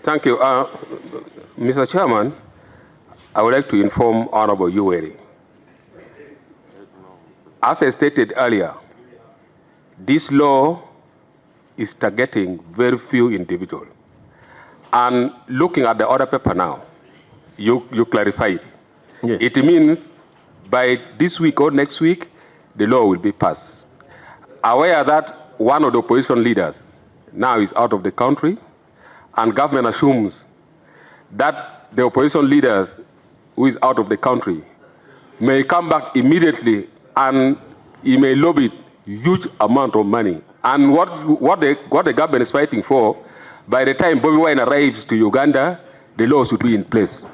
Thank you. Mr. Chairman, I would like to inform Honorable Uweri. As I stated earlier, this law is targeting very few individuals. And looking at the other paper now, you clarified. Yes. It means by this week or next week, the law will be passed. Aware that one of the opposition leaders now is out of the country, and government assumes that the opposition leaders who is out of the country may come back immediately and he may lobby huge amount of money. And what the government is fighting for, by the time Bobi Wine arrives to Uganda, the law should be in place.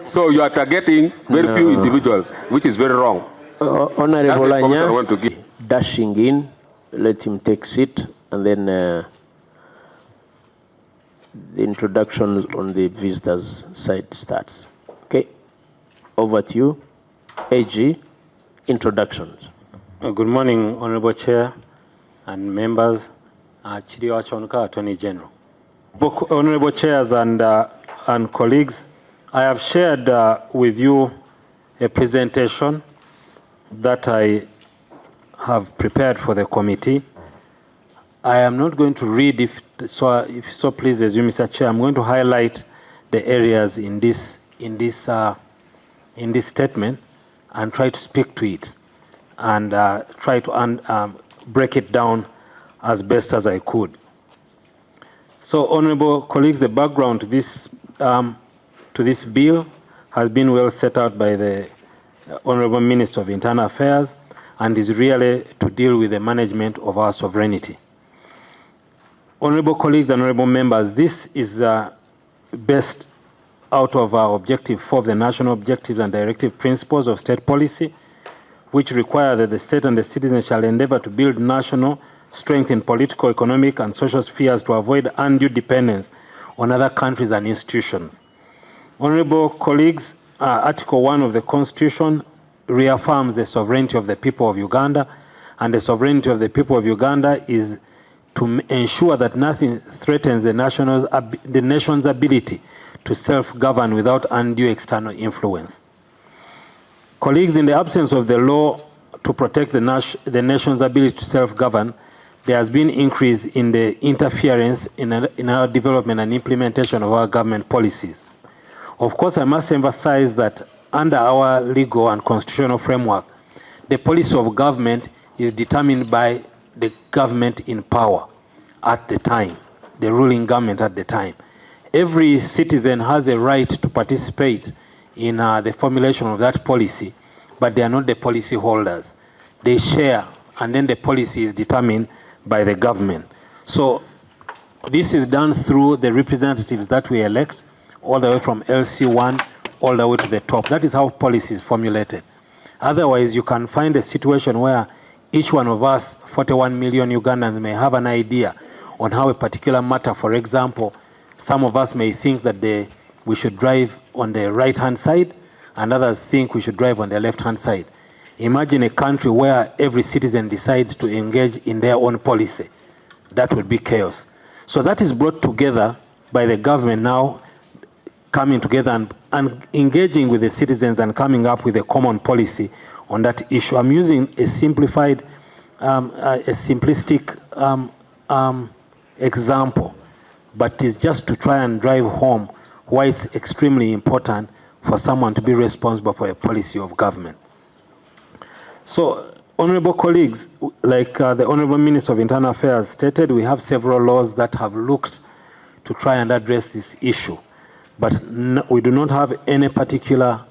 So you are targeting very few individuals, which is very wrong. Honorable I want to give. Dashing in, let him take seat, and then the introduction on the visitors side starts. Okay, over to you. AG, introductions. Good morning, Honorable Chair and members, Chidi Wachonuka, Attorney General. Honorable Chairs and colleagues, I have shared with you a presentation that I have prepared for the committee. I am not going to read, if so pleases you, Mr. Chair. I'm going to highlight the areas in this statement and try to speak to it and try to break it down as best as I could. So, honorable colleagues, the background to this bill has been well set out by the Honorable Minister of Internal Affairs and is really to deal with the management of our sovereignty. Honorable colleagues and honorable members, this is based out of our Objective 4 of the National Objectives and Directive Principles of State Policy, which require that the state and the citizens shall endeavor to build national strength in political, economic, and social spheres to avoid undue dependence on other countries and institutions. Honorable colleagues, Article 1 of the Constitution reaffirms the sovereignty of the people of Uganda, and the sovereignty of the people of Uganda is to ensure that nothing threatens the nation's ability to self-govern without undue external influence. Colleagues, in the absence of the law to protect the nation's ability to self-govern, there has been increase in the interference in our development and implementation of our government policies. Of course, I must emphasize that under our legal and constitutional framework, the policy of government is determined by the government in power at the time, the ruling government at the time. Every citizen has a right to participate in the formulation of that policy, but they are not the policy holders. They share, and then the policy is determined by the government. So this is done through the representatives that we elect, all the way from LC1 all the way to the top. That is how policy is formulated. Otherwise, you can find a situation where each one of us, 41 million Ugandans, may have an idea on how a particular matter, for example, some of us may think that we should drive on the right-hand side, and others think we should drive on the left-hand side. Imagine a country where every citizen decides to engage in their own policy. That would be chaos. So that is brought together by the government now, coming together and engaging with the citizens and coming up with a common policy on that issue. I'm using a simplified, a simplistic example, but it's just to try and drive home why it's extremely important for someone to be responsible for a policy of government. So, honorable colleagues, like the Honorable Minister of Internal Affairs stated, we have several laws that have looked to try and address this issue. But we do not have any particular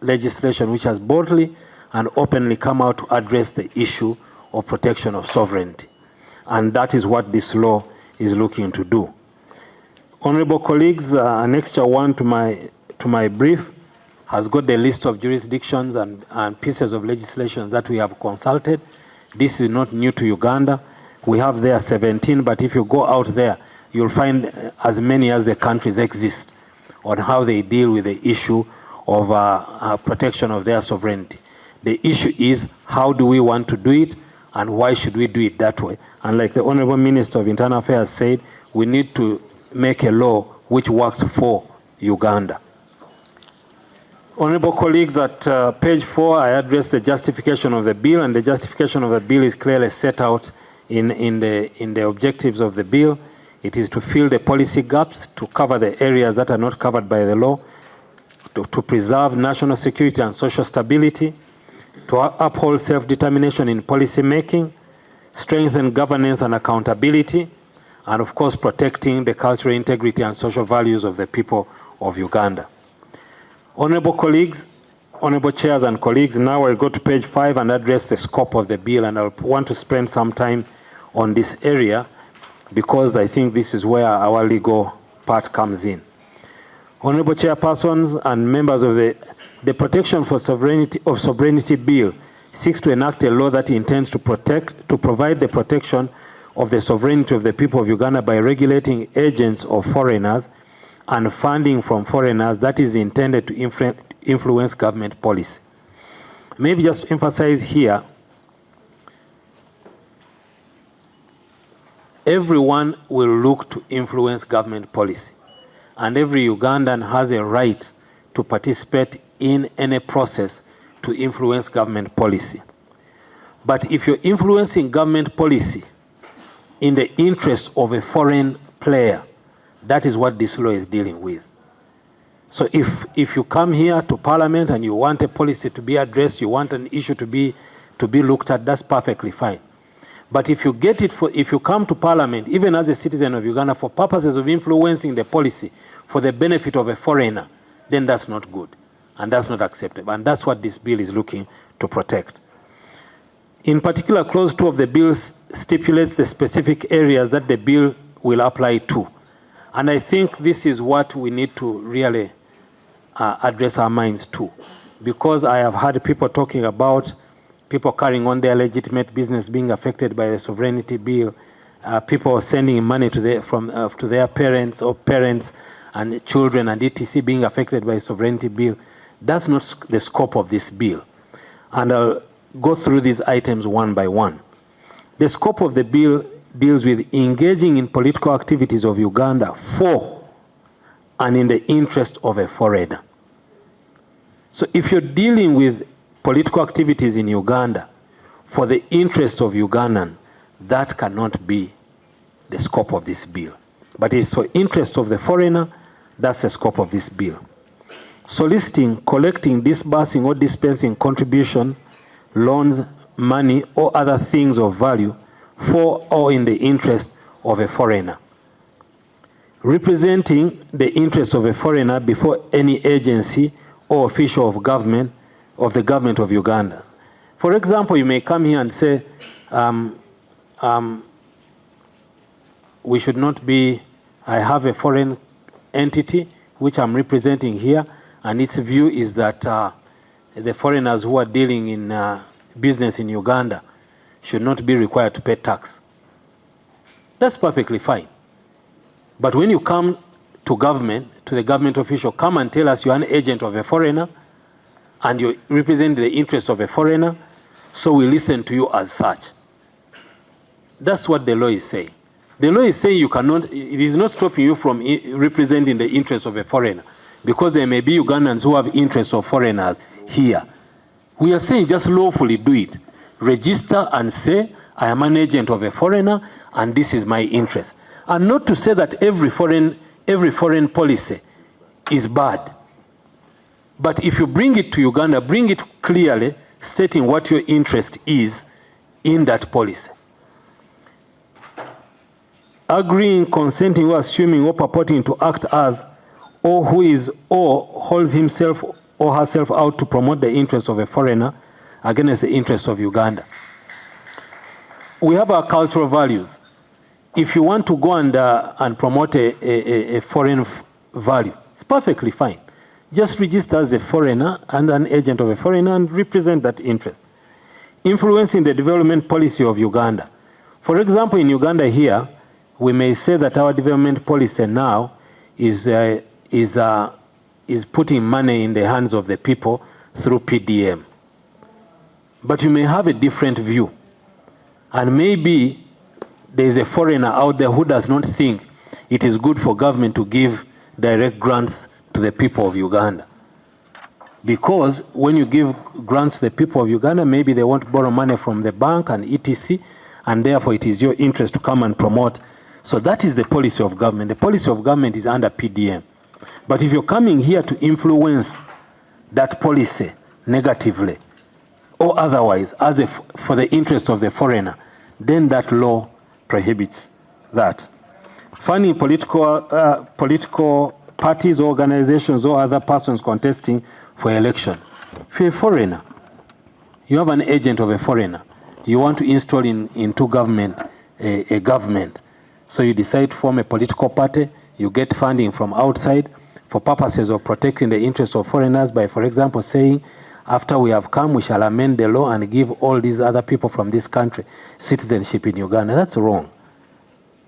legislation which has boldly and openly come out to address the issue of protection of sovereignty. And that is what this law is looking to do. Honorable colleagues, Annexure 1 to my brief has got the list of jurisdictions and pieces of legislation that we have consulted. This is not new to Uganda. We have there 17, but if you go out there, you'll find as many as the countries exist on how they deal with the issue of protection of their sovereignty. The issue is, how do we want to do it, and why should we do it that way? And like the Honorable Minister of Internal Affairs said, we need to make a law which works for Uganda. Honorable colleagues, at page 4, I address the justification of the bill, and the justification of the bill is clearly set out in the objectives of the bill. It is to fill the policy gaps, to cover the areas that are not covered by the law, to preserve national security and social stability, to uphold self-determination in policy making, strengthen governance and accountability, and of course protecting the cultural integrity and social values of the people of Uganda. Honorable colleagues, honorable chairs and colleagues, now I'll go to page 5 and address the scope of the bill, and I want to spend some time on this area because I think this is where our legal part comes in. Honorable chairpersons and members of the Protection for Sovereignty Bill seeks to enact a law that intends to provide the protection of the sovereignty of the people of Uganda by regulating agents of foreigners and funding from foreigners that is intended to influence government policy. Maybe just to emphasize here, everyone will look to influence government policy, and every Ugandan has a right to participate in any process to influence government policy. But if you're influencing government policy in the interest of a foreign player, that is what this law is dealing with. So if you come here to Parliament and you want a policy to be addressed, you want an issue to be looked at, that's perfectly fine. But if you come to Parliament, even as a citizen of Uganda, for purposes of influencing the policy for the benefit of a foreigner, then that's not good. And that's not acceptable. And that's what this bill is looking to protect. In particular, clause 2 of the bill stipulates the specific areas that the bill will apply to. And I think this is what we need to really address our minds to. Because I have heard people talking about people carrying on their legitimate business being affected by the sovereignty bill, people sending money to their parents or parents and children and etc. being affected by the sovereignty bill. That's not the scope of this bill. And I'll go through these items one by one. The scope of the bill deals with engaging in political activities of Uganda for and in the interest of a foreigner. So if you're dealing with political activities in Uganda for the interest of Ugandan, that cannot be the scope of this bill. But if it's for interest of the foreigner, that's the scope of this bill. Soliciting, collecting, disbursing or dispensing contributions, loans, money or other things of value for or in the interest of a foreigner. Representing the interest of a foreigner before any agency or official of government, of the government of Uganda. For example, you may come here and say, we should not be, I have a foreign entity which I'm representing here, and its view is that the foreigners who are dealing in business in Uganda should not be required to pay tax. That's perfectly fine. But when you come to government, to the government official, come and tell us you're an agent of a foreigner and you represent the interest of a foreigner, so we listen to you as such. That's what the law is saying. The law is saying you cannot, it is not stopping you from representing the interest of a foreigner, because there may be Ugandans who have interests of foreigners here. We are saying just lawfully do it. Register and say, I am an agent of a foreigner and this is my interest. And not to say that every foreign policy is bad. But if you bring it to Uganda, bring it clearly, stating what your interest is in that policy. Agreeing, consenting, or assuming or purporting to act as, or who is or holds himself or herself out to promote the interest of a foreigner against the interests of Uganda. We have our cultural values. If you want to go and promote a foreign value, it's perfectly fine. Just register as a foreigner and an agent of a foreigner and represent that interest. Influencing the development policy of Uganda. For example, in Uganda here, we may say that our development policy now is putting money in the hands of the people through PDM. But you may have a different view. And maybe there is a foreigner out there who does not think it is good for government to give direct grants to the people of Uganda. Because when you give grants to the people of Uganda, maybe they want to borrow money from the bank and etc., and therefore it is your interest to come and promote. So that is the policy of government. The policy of government is under PDM. But if you're coming here to influence that policy negatively or otherwise for the interest of the foreigner, then that law prohibits that. Funding political parties, organizations, or other persons contesting for election. If you're a foreigner, you have an agent of a foreigner, you want to install into government a government. So you decide to form a political party, you get funding from outside for purposes of protecting the interests of foreigners by, for example, saying, after we have come, we shall amend the law and give all these other people from this country citizenship in Uganda. That's wrong.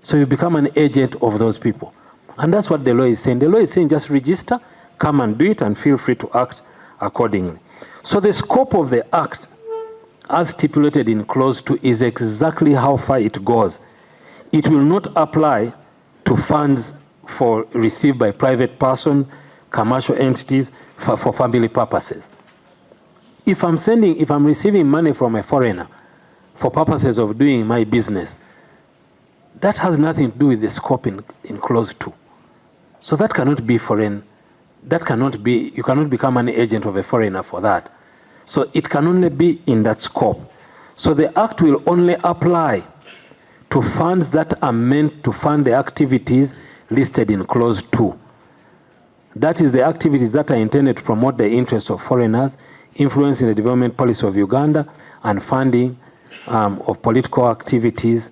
So you become an agent of those people. And that's what the law is saying. The law is saying just register, come and do it, and feel free to act accordingly. So the scope of the act, as stipulated in clause 2, is exactly how far it goes. It will not apply to funds received by private persons, commercial entities, for family purposes. If I'm receiving money from a foreigner for purposes of doing my business, that has nothing to do with the scope in clause 2. So that cannot be foreign. That cannot be, you cannot become an agent of a foreigner for that. So it can only be in that scope. So the act will only apply to funds that are meant to fund the activities listed in clause 2. That is, the activities that are intended to promote the interests of foreigners, influencing the development policy of Uganda, and funding of political activities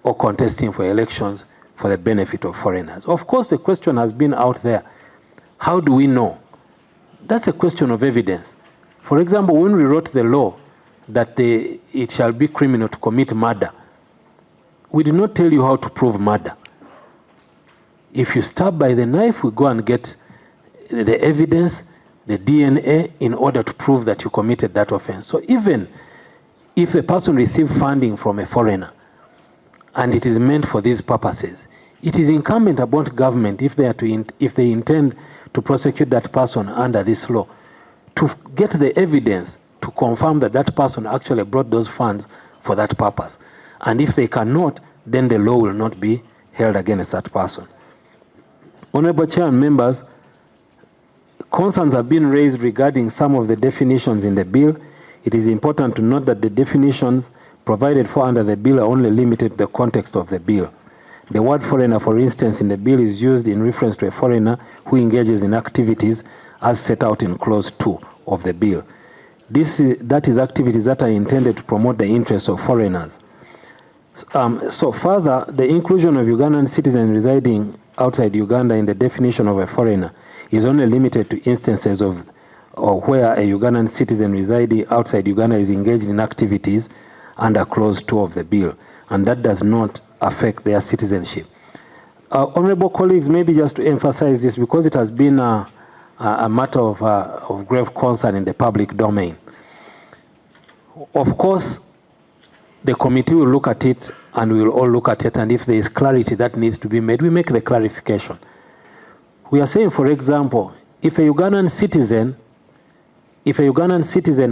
or contesting for elections for the benefit of foreigners. Of course, the question has been out there. How do we know? That's a question of evidence. For example, when we wrote the law that it shall be criminal to commit murder, we did not tell you how to prove murder. If you stab by the knife, we go and get the evidence, the DNA, in order to prove that you committed that offense. So even if the person received funding from a foreigner and it is meant for these purposes, it is incumbent upon government, if they intend to prosecute that person under this law, to get the evidence to confirm that that person actually brought those funds for that purpose. And if they cannot, then the law will not be held against that person. Honorable Chair and members, concerns have been raised regarding some of the definitions in the bill. It is important to note that the definitions provided for under the bill are only limited to the context of the bill. The word foreigner, for instance, in the bill is used in reference to a foreigner who engages in activities as set out in clause 2 of the bill. That is activities that are intended to promote the interests of foreigners. So further, the inclusion of Ugandan citizens residing outside Uganda in the definition of a foreigner is only limited to instances of where a Ugandan citizen residing outside Uganda is engaged in activities under clause 2 of the bill, and that does not affect their citizenship. Honorable colleagues, maybe just to emphasize this, because it has been a matter of grave concern in the public domain. Of course, the committee will look at it, and we will all look at it, and if there is clarity that needs to be made, we make the clarification. We are saying, for example, if a Ugandan citizen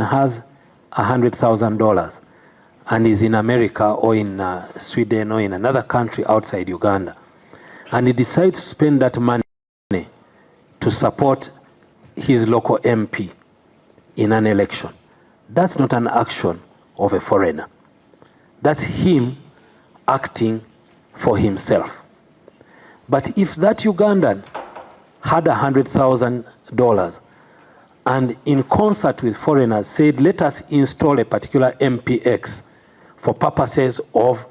has $100,000 and is in America or in Sweden or in another country outside Uganda, and he decides to spend that money to support his local MP in an election, that's not an action of a foreigner. That's him acting for himself. But if that Ugandan had $100,000 and in concert with foreigners said, let us install a particular MPX for purposes of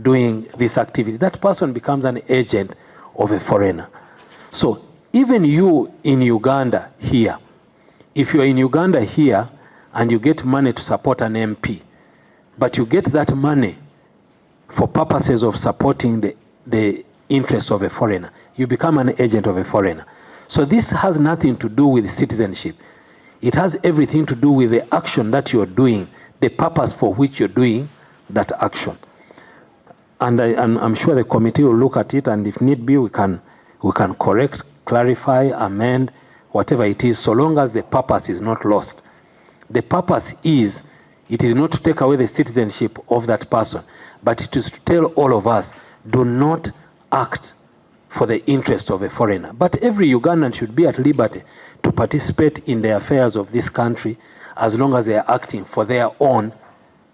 doing this activity, that person becomes an agent of a foreigner. So even you in Uganda here, if you're in Uganda here and you get money to support an MP, but you get that money for purposes of supporting the interests of a foreigner, you become an agent of a foreigner. So this has nothing to do with citizenship. It has everything to do with the action that you're doing, the purpose for which you're doing that action. And I'm sure the committee will look at it, and if need be, we can We can correct, clarify, amend, whatever it is, so long as the purpose is not lost. The purpose is, it is not to take away the citizenship of that person, but it is to tell all of us, do not act for the interest of a foreigner. But every Ugandan should be at liberty to participate in the affairs of this country as long as they are acting for their own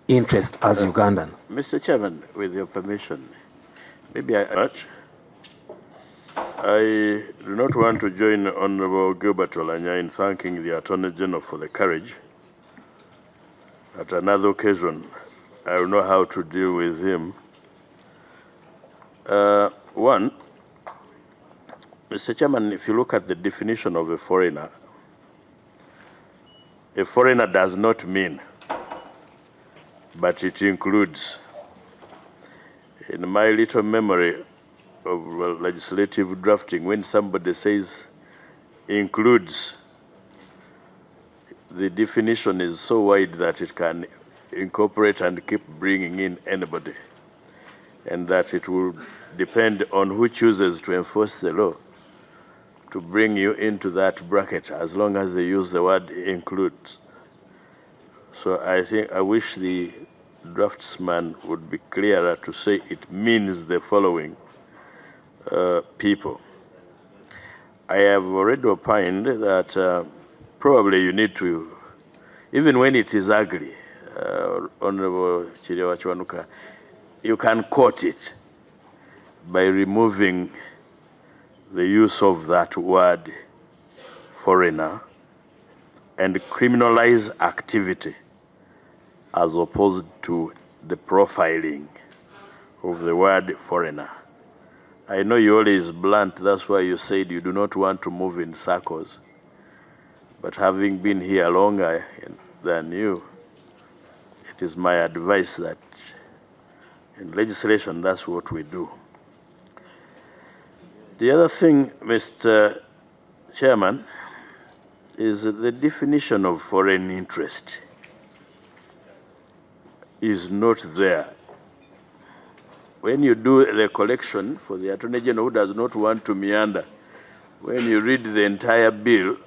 interest as Ugandans. Mr. Chairman, with your permission, maybe I do not want to join Honorable Gilbert Olanya in thanking the Attorney General for the courage. At another occasion, I will know how to deal with him. One, Mr. Chairman, if you look at the definition of a foreigner does not mean, but it includes. In my little memory of legislative drafting, when somebody says includes, the definition is so wide that it can incorporate and keep bringing in anybody, and that it will depend on who chooses to enforce the law to bring you into that bracket, as long as they use the word includes. So I wish the draftsman would be clearer to say it means the following people. I have already opined that probably you need to, even when it is ugly, Honorable Chiriwa Chwanuka, you can quote it by removing the use of that word foreigner and criminalize activity as opposed to the profiling of the word foreigner. I know you always blunt, that's why you said you do not want to move in circles. But having been here longer than you, it is my advice that in legislation, that's what we do. The other thing, Mr. Chairman, is the definition of foreign interest is not there. When you do the collection for the Attorney General who does not want to meander, when you read the entire bill,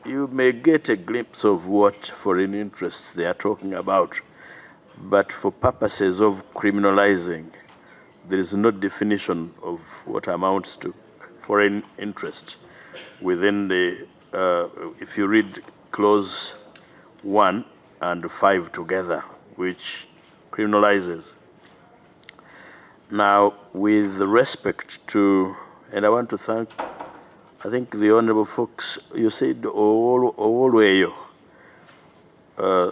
you may get a glimpse of what foreign interests they are talking about. But for purposes of criminalizing, there is no definition of what amounts to foreign interest within the, if you read clause 1 and 5 together, which criminalizes. Now, with respect to, and I want to thank, I think the Honorable folks, you said Owolweyo. I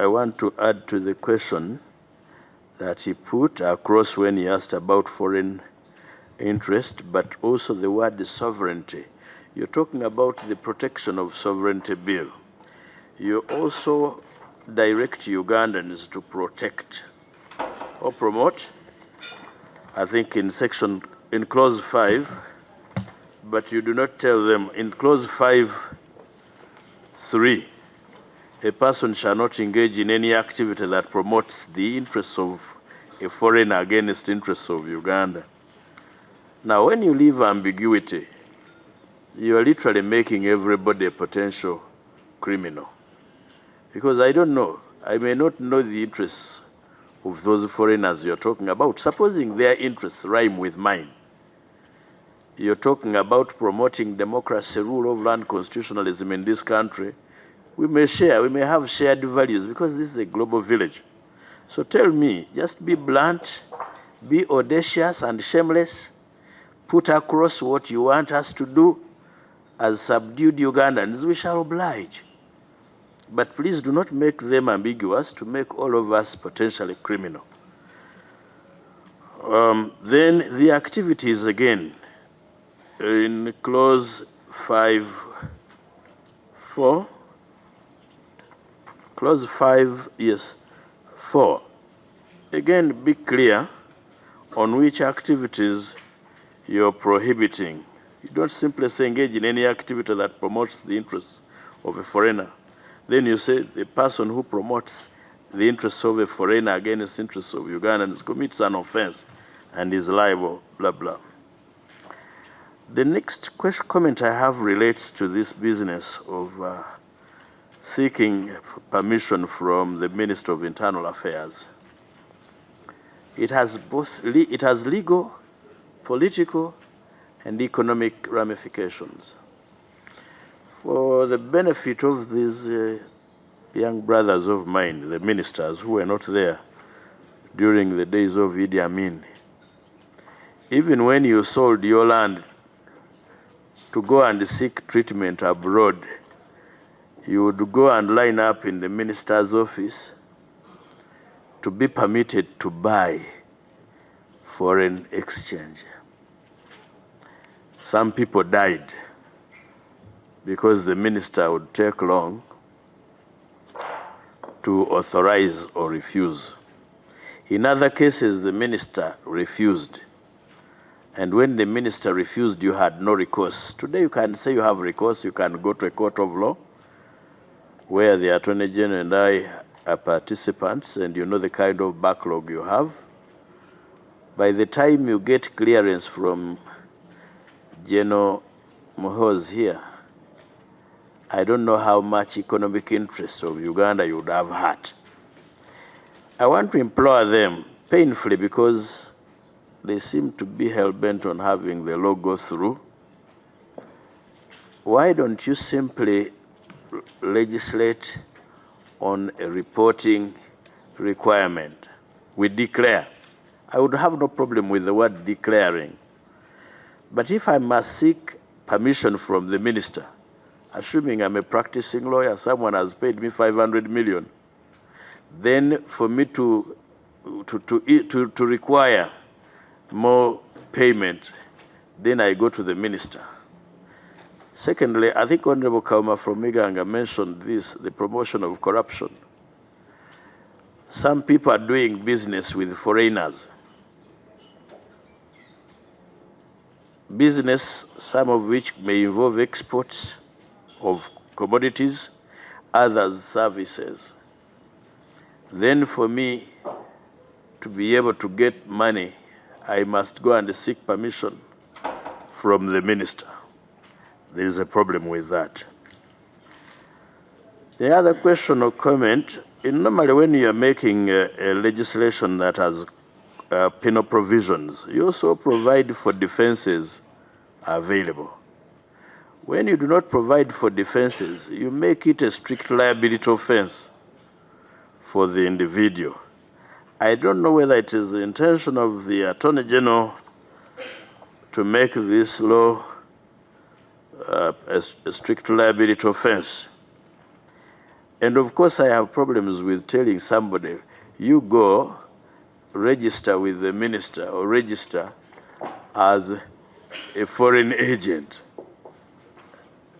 want to add to the question that he put across when he asked about foreign interest, but also the word sovereignty. You're talking about the protection of sovereignty bill. You also direct Ugandans to protect or promote, I think in clause 5, but you do not tell them in clause 5(3), a person shall not engage in any activity that promotes the interests of a foreigner against interests of Uganda. Now, when you leave ambiguity, you are literally making everybody a potential criminal. Because I don't know, I may not know the interests of those foreigners you're talking about. Supposing their interests rhyme with mine, you're talking about promoting democracy, rule of land, constitutionalism in this country. We may have shared values because this is a global village. So tell me, just be blunt, be audacious and shameless, put across what you want us to do. As subdued Ugandans, we shall oblige. But please do not make them ambiguous to make all of us potentially criminal. Then the activities again, in clause 5(4), clause 5, yes, 4. Again, be clear on which activities you're prohibiting. You don't simply say engage in any activity that promotes the interests of a foreigner. Then you say the person who promotes the interests of a foreigner against the interests of Ugandans commits an offense and is liable, blah, blah. The next comment I have relates to this business of seeking permission from the Minister of Internal Affairs. It has legal, political, and economic ramifications. For the benefit of these young brothers of mine, the ministers who were not there during the days of Idi Amin, even when you sold your land to go and seek treatment abroad, you would go and line up in the minister's office to be permitted to buy foreign exchange. Some people died because the minister would take long to authorize or refuse. In other cases, the minister refused. And when the minister refused, you had no recourse. Today, you can say you have recourse. You can go to a court of law where the Attorney General and I are participants, and you know the kind of backlog you have. By the time you get clearance from General Muhoozi here, I don't know how much economic interest of Uganda you would have had. I want to implore them painfully, because they seem to be hell-bent on having the law go through. Why don't you simply legislate on a reporting requirement? We declare. I would have no problem with the word declaring. But if I must seek permission from the minister, assuming I'm a practicing lawyer, someone has paid me 500 million, then for me to require more payment, then I go to the minister. Secondly, I think Honorable Kauma from Iganga mentioned this, the promotion of corruption. Some people are doing business with foreigners. Business, some of which may involve exports of commodities, others services. Then for me to be able to get money, I must go and seek permission from the minister. There is a problem with that. The other question or comment, normally when you are making a legislation that has penal provisions, you also provide for defenses available. When you do not provide for defenses, you make it a strict liability offense for the individual. I don't know whether it is the intention of the Attorney General to make this law a strict liability offense. And of course, I have problems with telling somebody, you go register with the minister or register as a foreign agent.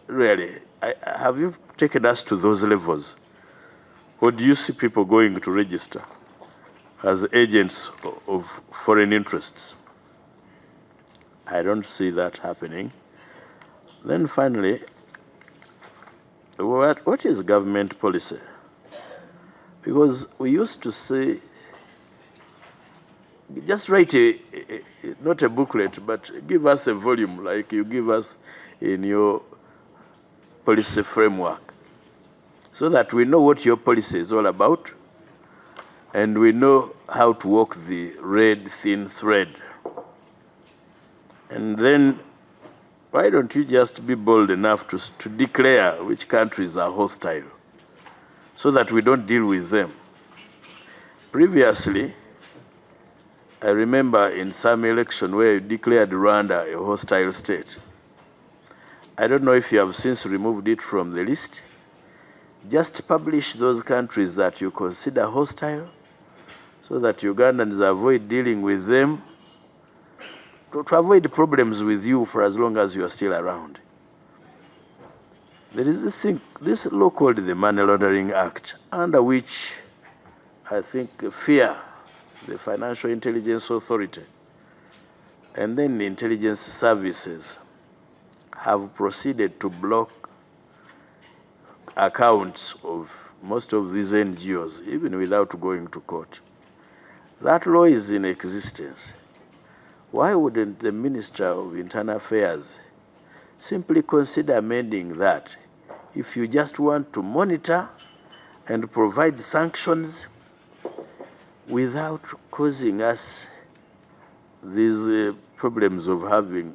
Really, have you taken us to those levels? Or do you see people going to register as agents of foreign interests? I don't see that happening. Then finally, what is government policy? Because we used to say, just write not a booklet, but give us a volume like you give us in your policy framework, so that we know what your policy is all about, and we know how to walk the red thin thread. And then why don't you just be bold enough to declare which countries are hostile, so that we don't deal with them? Previously, I remember in some election where you declared Rwanda a hostile state. I don't know if you have since removed it from the list. Just publish those countries that you consider hostile, so that Ugandans avoid dealing with them, to avoid problems with you for as long as you are still around. There is this thing, this law called the Money Laundering Act, under which I think FIA, the Financial Intelligence Authority, and then the intelligence services have proceeded to block accounts of most of these NGOs, even without going to court. That law is in existence. why wouldn't the Minister of Internal Affairs simply consider amending that? If you just want to monitor and provide sanctions without causing us these problems of having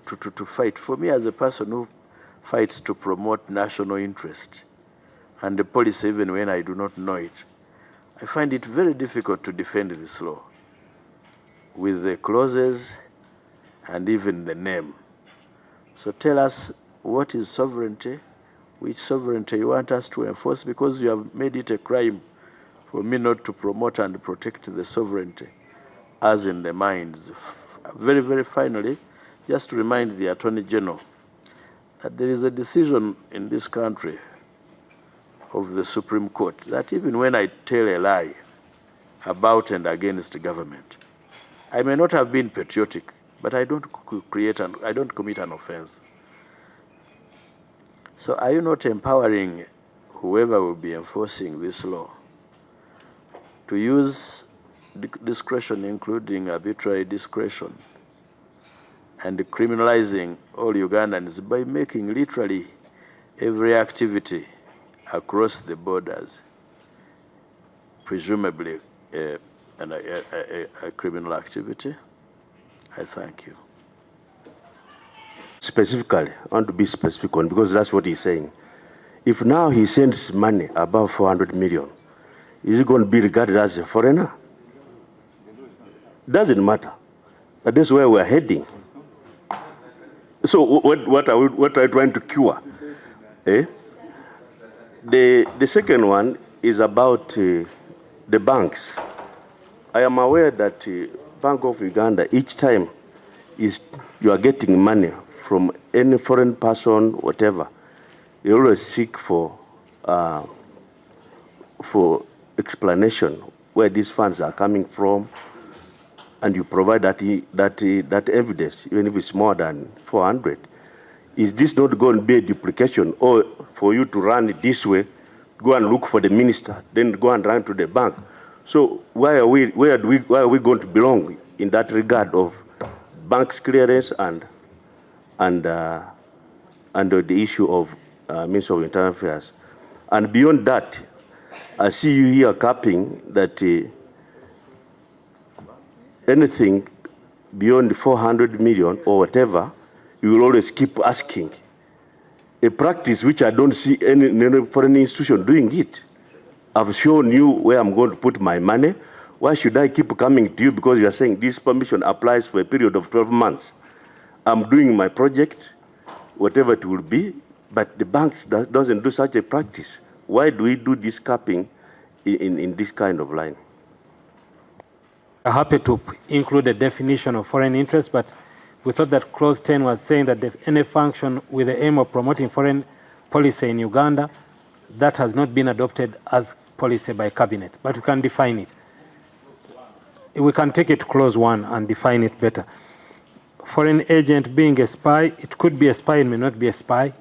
to fight. For me, as a person who fights to promote national interest and the policy even when I do not know it, I find it very difficult to defend this law with the clauses and even the name. So tell us, what is sovereignty? Which sovereignty you want us to enforce? Because you have made it a crime for me not to promote and protect the sovereignty as in the minds. Very, very finally, just to remind the Attorney General that there is a decision in this country of the Supreme Court that even when I tell a lie about and against the government, I may not have been patriotic, but I don't commit an offense. So are you not empowering whoever will be enforcing this law to use discretion, including arbitrary discretion, and criminalizing all Ugandans by making literally every activity across the borders presumably a criminal activity? I thank you. Specifically, I want to be specific on, because that's what he's saying. If now he sends money above 400 million, is it going to be regarded as a foreigner? Doesn't matter. But that's where we're heading. So what are we trying to cure? The second one is about the banks. I am aware that Bank of Uganda, each time you are getting money from any foreign person, whatever, you always seek for explanation where these funds are coming from, and you provide that evidence, even if it's more than 400. Is this not going to be a duplication, or for you to run it this way, go and look for the minister, then go and run to the bank? So where are we going to belong in that regard of banks clearance and the issue of Minister of Internal Affairs? And beyond that, I see you here capping that anything beyond 400 million or whatever, you will always keep asking. A practice which I don't see any foreign institution doing it. I've shown you where I'm going to put my money. Why should I keep coming to you because you are saying this permission applies for a period of 12 months? I'm doing my project, whatever it will be, but the banks doesn't do such a practice. Why do we do this capping in this kind of line? I'm happy to include a definition of foreign interest, but we thought that clause 10 was saying that any function with the aim of promoting foreign policy in Uganda, that has not been adopted as policy by cabinet, but we can define it. We can take it to clause 1 and define it better. Foreign agent being a spy, it could be a spy, it may not be a spy.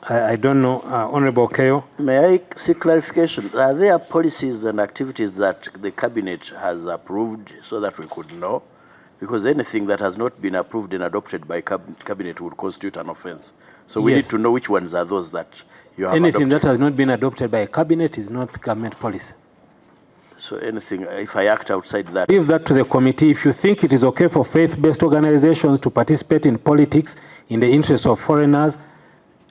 I don't know, Honorable Keyo. May I seek clarification? Are there policies and activities that the cabinet has approved so that we could know? Because anything that has not been approved and adopted by cabinet would constitute an offense. So we need to know which ones are those that you have Anything adopted. that has not been adopted by a cabinet is not government policy. So anything, if I act outside that. Leave that to the committee. If you think it is okay for faith-based organizations to participate in politics in the interest of foreigners,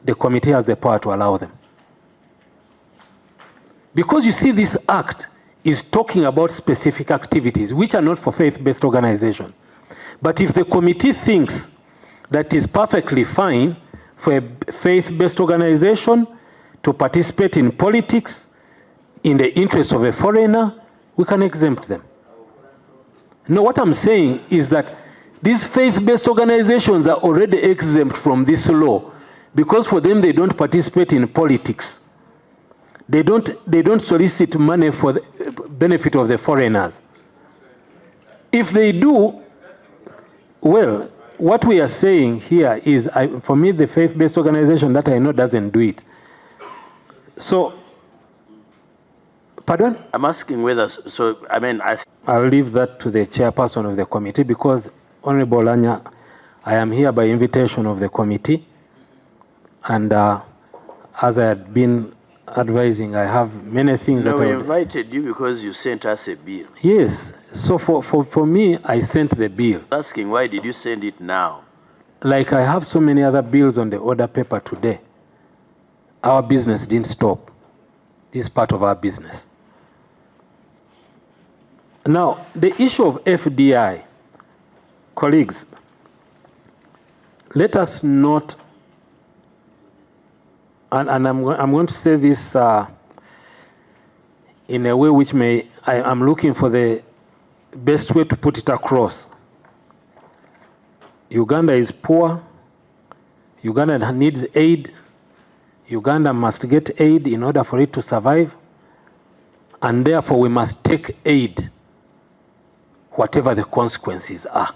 the committee has the power to allow them. Because you see, this act is talking about specific activities which are not for faith-based organization. But if the committee thinks that is perfectly fine for a faith-based organization to participate in politics in the interest of a foreigner, we can exempt them. No, what I'm saying is that these faith-based organizations are already exempt from this law because for them they don't participate in politics. They don't solicit money for the benefit of the foreigners. If they do, well, what we are saying here is, for me, the faith-based organization that I know doesn't do it. So, pardon? I'm asking whether, so, I mean, I'll leave that to the chairperson of the committee, because Honorable Lanya, I am here by invitation of the committee, and as I had been advising, I have many things No, that we I would... invited you because you sent us a bill. Yes, so for me, I sent the bill. Asking why did you send it now? Like I have so many other bills on the order paper today. Our business didn't stop. This is part of our business. Now, the issue of FDI, colleagues, let us not, and I'm going to say this in a way which I'm looking for the best way to put it across. Uganda is poor. Uganda needs aid. Uganda must get aid in order for it to survive. And therefore, we must take aid, whatever the consequences are.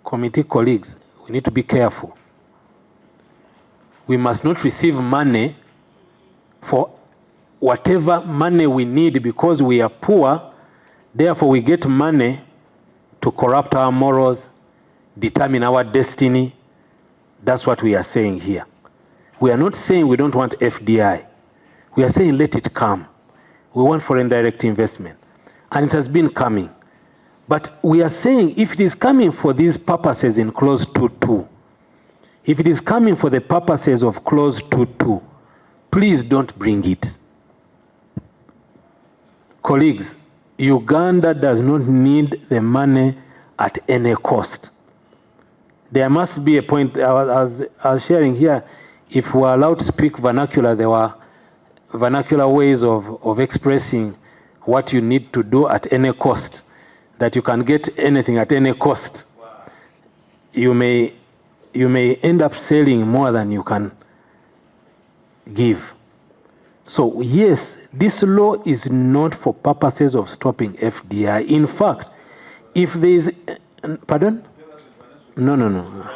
Committee colleagues, we need to be careful. We must not receive money for whatever money we need because we are poor. Therefore, we get money to corrupt our morals, determine our destiny. That's what we are saying here. We are not saying we don't want FDI. We are saying let it come. We want foreign direct investment. And it has been coming. But we are saying if it is coming for these purposes in clause 2.2, if it is coming for the purposes of clause 2.2, please don't bring it. Colleagues, Uganda does not need the money at any cost. There must be a point, I was sharing here, if we were allowed to speak vernacular, there were vernacular ways of expressing what you need to do at any cost, that you can get anything at any cost. Wow. You may end up selling more than you can give. So yes, this law is not for purposes of stopping FDI. In fact, if there is, pardon? No.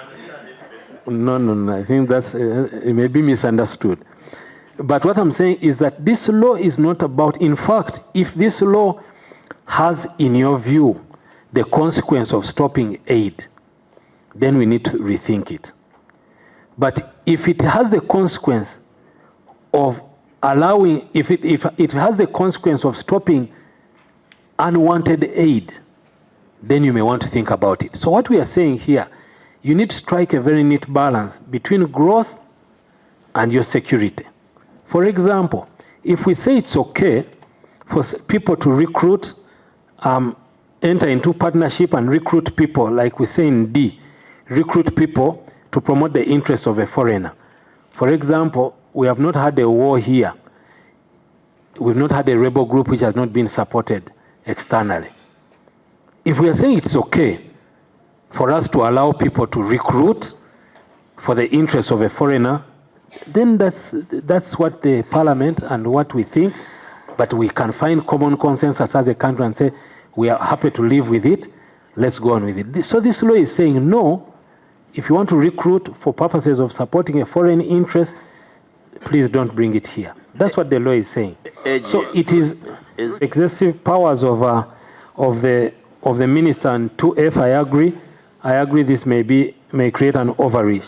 I think that's, it may be misunderstood. But what I'm saying is that this law is not about, in fact, if this law has, in your view, the consequence of stopping aid, then we need to rethink it. But if it has the consequence of allowing, if it has the consequence of stopping unwanted aid, then you may want to think about it. So what we are saying here, you need to strike a very neat balance between growth and your security. For example, if we say it's okay for people to recruit, enter into partnership and recruit people, like we say in D, recruit people to promote the interests of a foreigner. For example, we have not had a war here. We've not had a rebel group which has not been supported externally. If we are saying it's okay for us to allow people to recruit for the interests of a foreigner, then that's what the parliament and what we think, but we can find common consensus as a country and say, we are happy to live with it, let's go on with it. So this law is saying, no, if you want to recruit for purposes of supporting a foreign interest, please don't bring it here. That's what the law is saying. So it is excessive powers of the minister, and 2F, I agree this may create an overreach,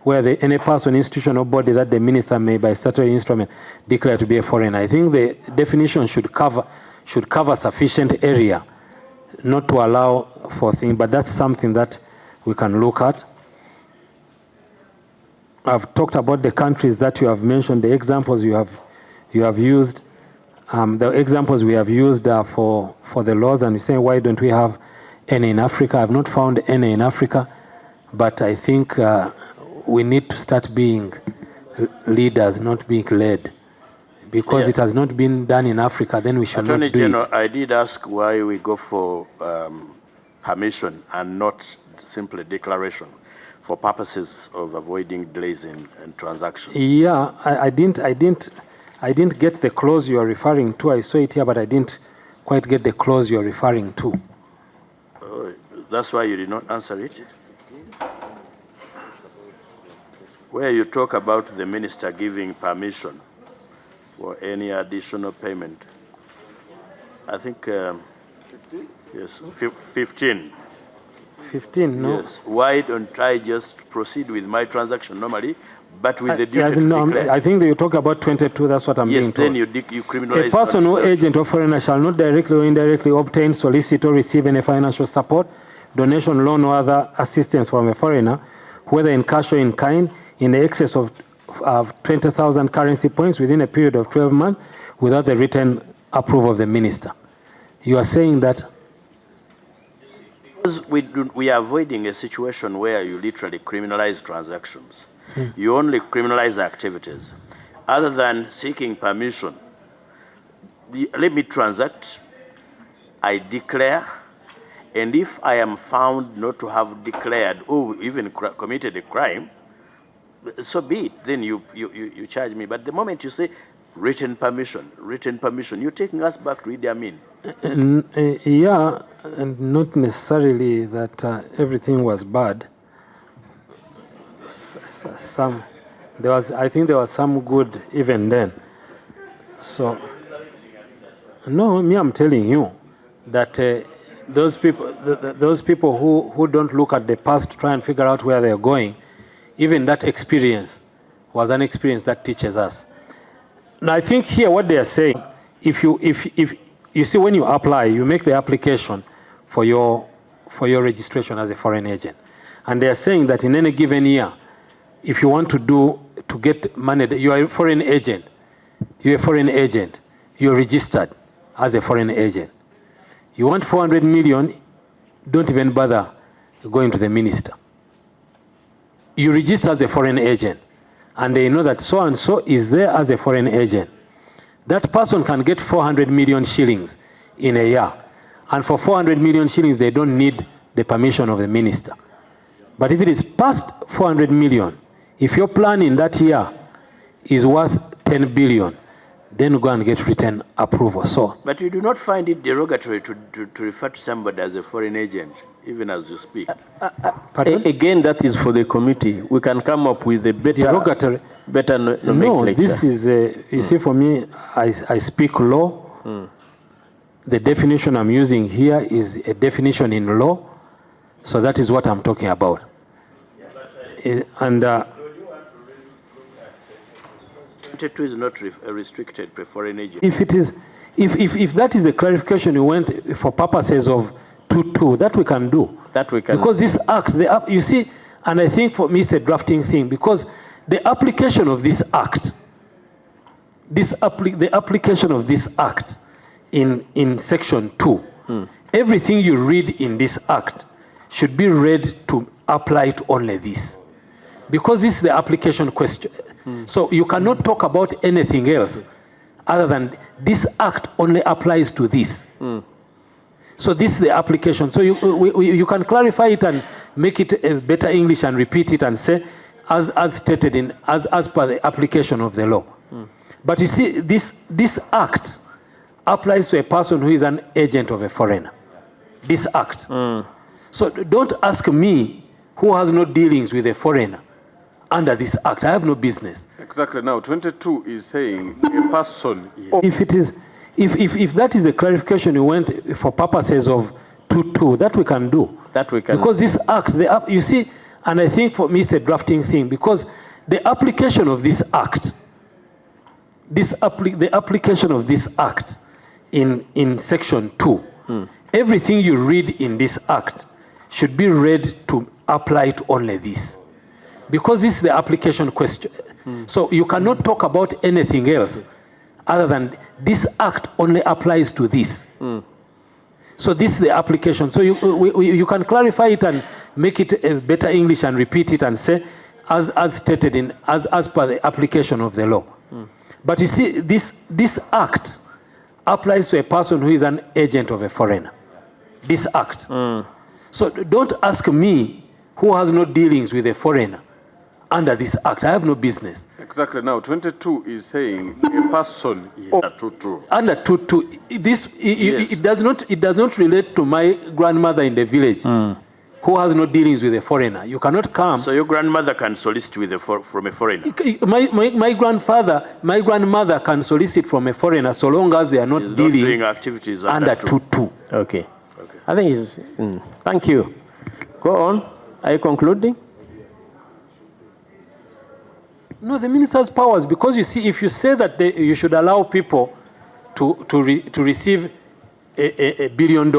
where any person, institution, or body that the minister may, by statutory instrument, declare to be a foreigner. I think the definition should cover sufficient area, not to allow for things, but that's something that we can look at. I've talked about the countries that you have mentioned, the examples you have used. The examples we have used are for the laws, and you say, why don't we have any in Africa? I've not found any in Africa, but I think we need to start being leaders, not being led. Because it has not been done in Africa, then we should Attorney not do General, it. I did ask why we go for permission and not simply declaration for purposes of avoiding delays in transactions. Yeah, I didn't get the clause you are referring to. I saw it here, but I didn't quite get the clause you are referring to. That's why you did not answer it? Where you talk about the minister giving permission for any additional payment. I think, yes, 15. 15, no? Yes. Why don't I just proceed with my transaction normally, but with the duty Yeah, to no, declare? I think that you talk about 22, that's what I'm Yes, being told. then you criminalize. A person or agent or foreigner shall not directly or indirectly obtain, solicit, or receive any financial support, donation, loan, or other assistance from a foreigner, whether in cash or in kind, in the excess of 20,000 currency points within a period of 12 months without the written approval of the minister. You are saying that Because we are avoiding a situation where you literally criminalize transactions. You only criminalize activities. Other than seeking permission, let me transact, I declare, and if I am found not to have declared or even committed a crime, so be it, then you charge me. But the moment you say written permission, you're taking us back to Idi Amin. yeah, and not necessarily that everything was bad. I think there was some good even then. So, no, I'm telling you that those people who don't look at the past to try and figure out where they're going, even that experience was an experience that teaches us. Now, I think here what they are saying, if you see, when you apply, you make the application for your registration as a foreign agent. And they are saying that in any given year, if you want to get money, you are a foreign agent. You're registered as a foreign agent. You want 400 million, don't even bother going to the minister. You register as a foreign agent, and they know that so-and-so is there as a foreign agent. That person can get 400 million shillings in a year. And for 400 million shillings, they don't need the permission of the minister. But if it is past 400 million, if your plan in that year is worth 10 billion, then go and get written approval. So, but you do not find it derogatory to refer to somebody as a foreign agent, even as you speak. Again, that is for the committee. We can come up with a better nomenclature. No, this is, you see, for me, I speak law. The definition I'm using here is a definition in law. So that is what I'm talking about. And 22 is not restricted for foreign agent. if it is, if that is the clarification you went for purposes of 2.2, that we can do. That we can. Because this act, you see, and I think for me it's a drafting thing, because the application of this act, the application of this act in section 2, everything you read in this act should be read to apply to only this. Because this is the application question. So you cannot talk about anything else other than this act only applies to this. So this is the application. So you can clarify it and make it better English and repeat it and say, as stated as per the application of the law. But you see, this act applies to a person who is an agent of a foreigner. This act. So don't ask me who has no dealings with a foreigner under this act. I have no business. Exactly. Now, 22 is saying a person. If it is, if that is the clarification you went for purposes of 2.2, that we can do. That we can. Because this act, you see, and I think for me it's a drafting thing, because the application of this act, the application of this act in section 2, everything you read in this act should be read to apply to only this. Because this is the application question. So you cannot talk about anything else other than this act only applies to this. So this is the application. So you can clarify it and make it better English and repeat it and say, as stated as per the application of the law. But you see, this act applies to a person who is an agent of a foreigner. This act. So don't ask me who has no dealings with a foreigner under this act. I have no business. Exactly. Now, 22 is saying a person. Under 2.2. Under 2.2, this it does not relate to my grandmother in the village. who has no dealings with a foreigner. You cannot come. So your grandmother can solicit with from a foreigner? My grandmother can solicit from a foreigner so long as they are not He's dealing not doing activities under 2.2. Okay. I think it's, thank you. Go on. Are you concluding? No, the minister's powers, because you see, if you say that you should allow people to receive $1 billion,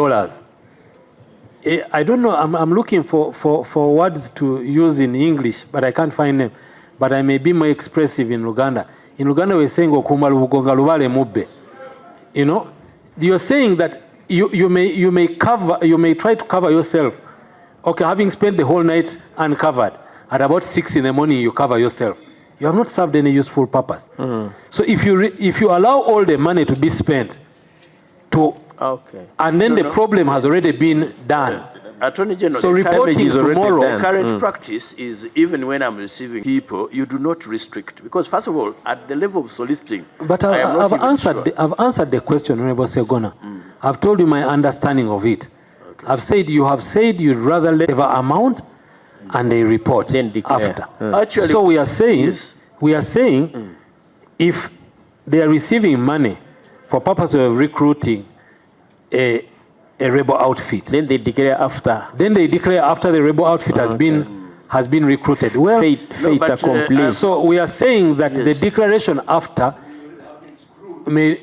I don't know, I'm looking for words to use in English, but I can't find them. But I may be more expressive in Luganda. In Luganda, we're saying, you know, you're saying that you may try to cover yourself. Okay, having spent the whole night uncovered, at about 6 in the morning, you cover yourself. You have not served any useful purpose. So if you allow all the money to be spent and then the problem has already been done. Attorney General, so reporting tomorrow. The current practice is, even when I'm receiving people, you do not restrict. Because first of all, at the level of soliciting, but I've answered the question, Honorable Segona. I've told you my understanding of it. Okay. I've said you have said you'd rather let the amount and they report then after. Actually, so we are saying if they are receiving money for purpose of recruiting a rebel outfit, then they declare after. Then they declare after the rebel outfit has been recruited. Well, so we are saying that the declaration after may,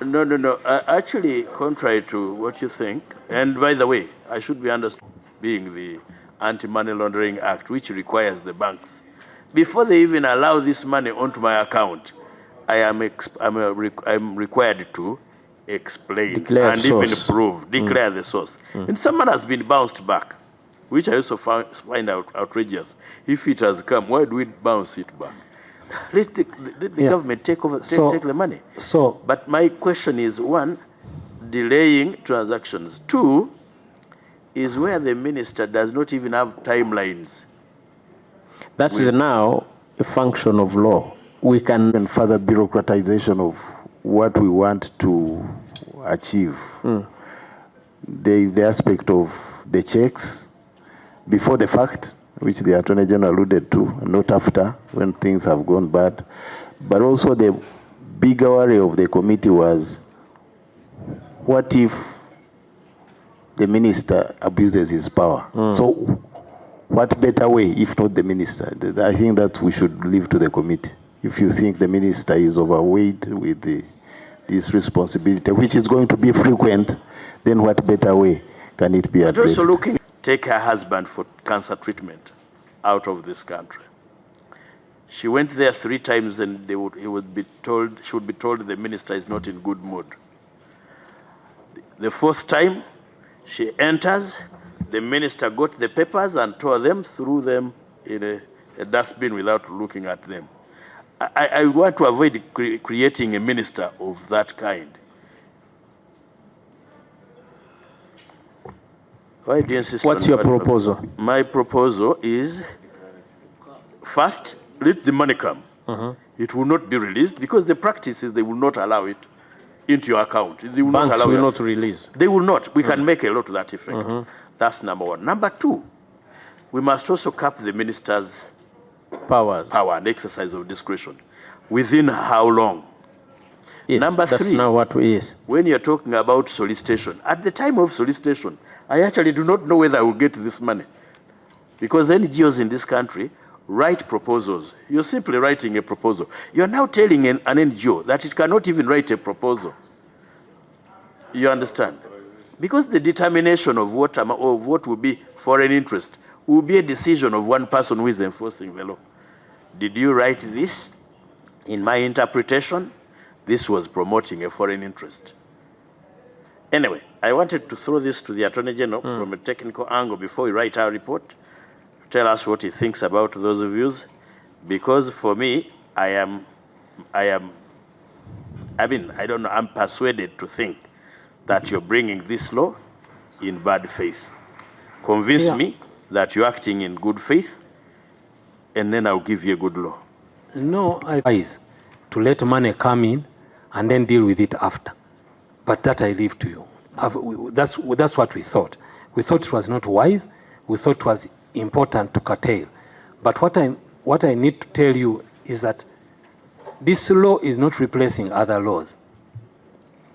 No. Actually, contrary to what you think, and by the way, I should be understood being the Anti-Money Laundering Act, which requires the banks, before they even allow this money onto my account, I'm required to explain declare and source. Even prove, declare the source. And someone has been bounced back, which I also find outrageous. If it has come, why do we bounce it back? Let the government take the money. But my question is, one, delaying transactions. Two, is where the minister does not even have timelines. That is now a function of law. We can... And further bureaucratization of what we want to achieve. There is the aspect of the checks before the fact, which the Attorney General alluded to, not after, when things have gone bad. But also the bigger worry of the committee was, what if the minister abuses his power? So what better way, if not the minister? I think that we should leave to the committee. If you think the minister is overweight with this responsibility, which is going to be frequent, then what better way can it be addressed? Also looking, take her husband for cancer treatment out of this country. She went there 3 times and she would be told the minister is not in good mood. The 4th time, she enters, the minister got the papers and threw them in a dustbin without looking at them. I want to avoid creating a minister of that kind. Why do you insist? What's your proposal? My proposal is, first, let the money come. It will not be released because the practice is they will not allow it into your account. They will Banks not allow will not release. They will not. We can make a law to that effect. That's number one. Number two, we must also cap the minister's power and exercise of discretion. Within how long? Yes, number that's three, now what we is. When you're talking about solicitation, at the time of solicitation, I actually do not know whether I will get this money. Because NGOs in this country write proposals. You're simply writing a proposal. You're now telling an NGO that it cannot even write a proposal. You understand? Because the determination of what will be foreign interest will be a decision of one person who is enforcing the law. Did you write this? In my interpretation, this was promoting a foreign interest. Anyway, I wanted to throw this to the Attorney General from a technical angle before we write our report, to tell us what he thinks about those views, because for me, I'm persuaded to think that you're bringing this law in bad faith. Convince me that you're acting in good faith, and then I'll give you a good law. No, I advise to let money come in and then deal with it after. But that I leave to you. That's what we thought. We thought it was not wise we thought was important to curtail. But what I need to tell you is that this law is not replacing other laws.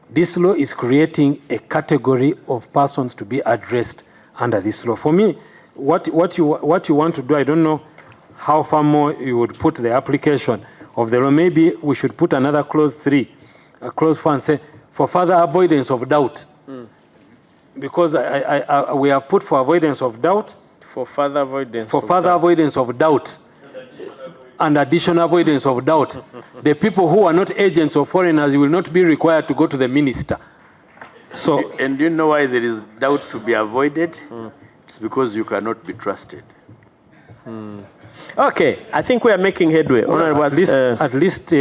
This law is creating a category of persons to be addressed under this law. For me, what you want to do, I don't know how far more you would put the application of the law. Maybe we should put another clause 3, a clause 4, and say, for further avoidance of doubt. Because we have put for avoidance of doubt. For further avoidance. For further avoidance of doubt and additional avoidance of doubt. The people who are not agents or foreigners will not be required to go to the minister. So, and do you know why there is doubt to be avoided? It's because you cannot be trusted. Okay, I think we are making headway. Honorable, at least,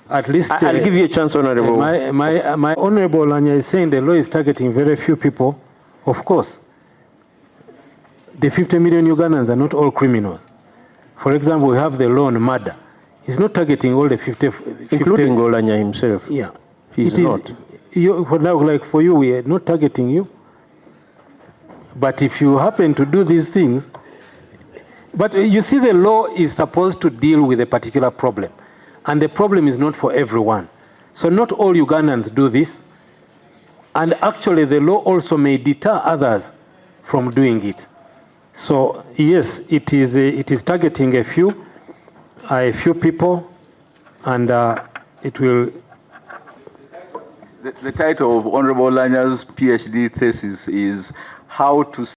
I'll give you a chance, Honorable. My Honorable Lanya is saying the law is targeting very few people. Of course, the 50 million Ugandans are not all criminals. For example, we have the law on murder. It's not targeting all the 50 including Golanya himself. Yeah. He's not. Like for you, we are not targeting you. But if you happen to do these things, but you see, the law is supposed to deal with a particular problem. And the problem is not for everyone. So not all Ugandans do this. And actually, the law also may deter others from doing it. So yes, it is targeting a few people, and it will. The title of Honorable Lanya's PhD thesis is How to